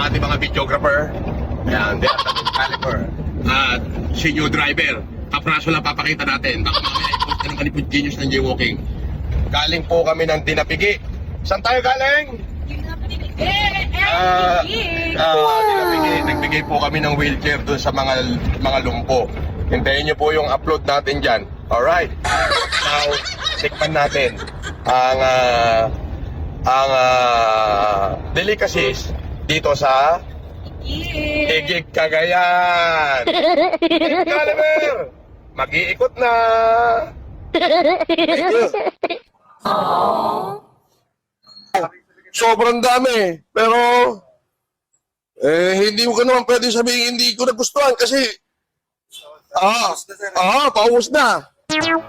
ating mga videographer. Ayan, they are the caliber. At senior driver. Kapraso lang papakita natin. Baka mamaya i-post ka ng Kalipod Genius ng jaywalking. Galing po kami ng Dinapigi. Saan tayo galing? Dinapigi. Nagbigay po kami ng wheelchair dun sa mga lumpo. Hintayin nyo po yung upload natin dyan. Alright. Now, tikman natin ang delicacies dito sa Igig, Cagayan. Igig, Caliber! Mag-iikot na! Thank you. Sobrang dami, pero hindi mo ka naman pwede sabihin hindi ko nagustuhan kasi paubos na. Thank you.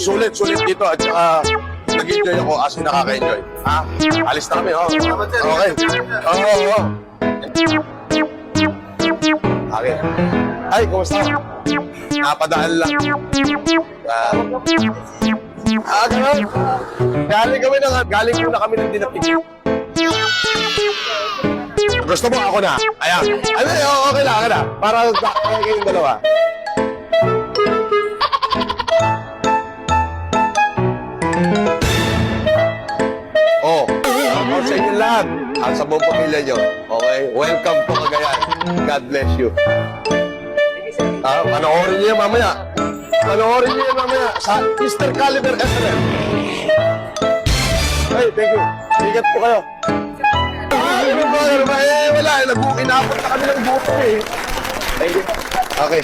Sulit dito at saka nag-enjoy ako as in nakaka-enjoy. Alis na kami, Okay. Okay. Ay, kumusta? Napadaan lang. Ganun. Galing muna kami ng Dinapigi. Gusto mo ako na? Ayan. Okay na. Para kayong dalawa. Sa inyo lahat. At sa buong pamilya nyo. Okay? Welcome to Cagayan. God bless you. Panoorin niyo yan mamaya. Sa Mr. Caliber SNL. Hey, thank you. Ingat po kayo. Wala. Inabot na kami ng buto eh. Thank you. Okay.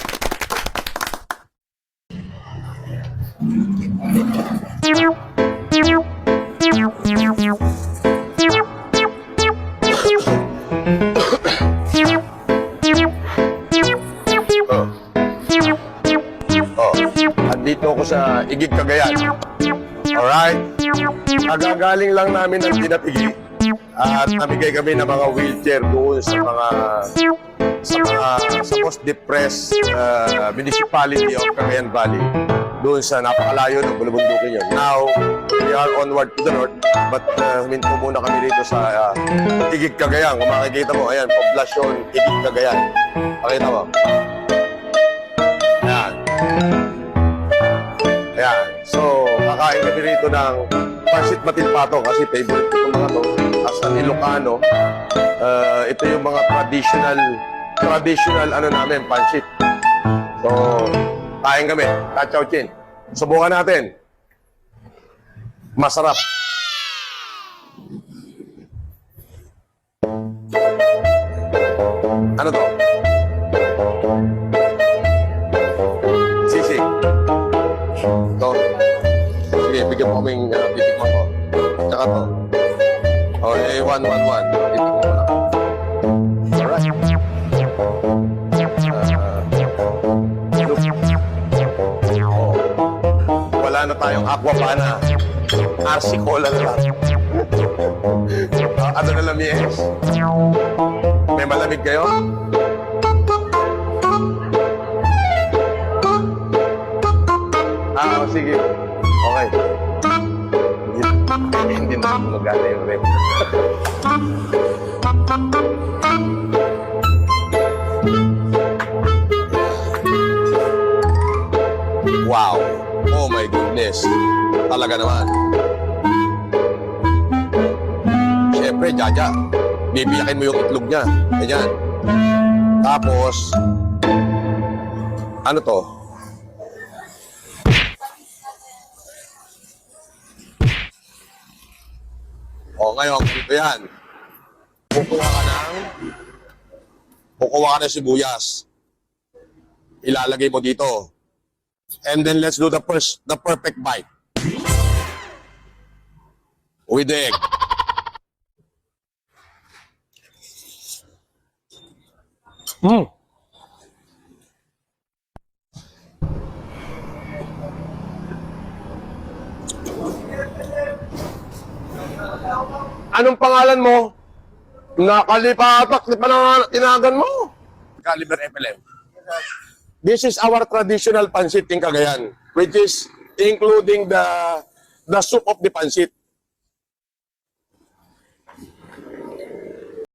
Dito ako sa Igig, Cagayan. Alright? Magagaling lang namin ng Dinapigi at namigay kami ng mga wheelchair doon sa most depressed municipality of Cagayan Valley. Doon sa napakalayo ng bulubundukin yun. Now, we are onward to the north, but huminto muna kami dito sa Igig, Cagayan. Kung makikita mo, ayan, poblasyon Igig, Cagayan. Pakita mo. Ayan. So, kakain kami rito ng pansit matilpato kasi favorite ko mga to. As an Ilocano, ito yung mga traditional namin, pansit. So, kain kami. Kachaw chin. Subukan natin. Masarap. Ano to? Sisig. Ito. Sige, bigyan mo kaming titikman ko. Tsaka to. 111. Titikman ko lang. Alright. Wala na tayong aquapana. RC Cola na lang. Ano na lang, yes? May malamig kayo? Sige. Okay. Hindi na magana yung rep. Wow. Oh my goodness. Talaga naman. Siyempre, Jaja. Bibiyakin mo yung itlog niya. Ganyan. Tapos, ano to? Ngayon, ito yan. Kukuha ka ng sibuyas. Ilalagay mo dito. And then let's do the perfect bite. With the egg. Anong pangalan mo? Nakalipatak, di pa na tinagan mo. Caliber FLM. This is our traditional pancit in Cagayan, which is including the soup of the pancit.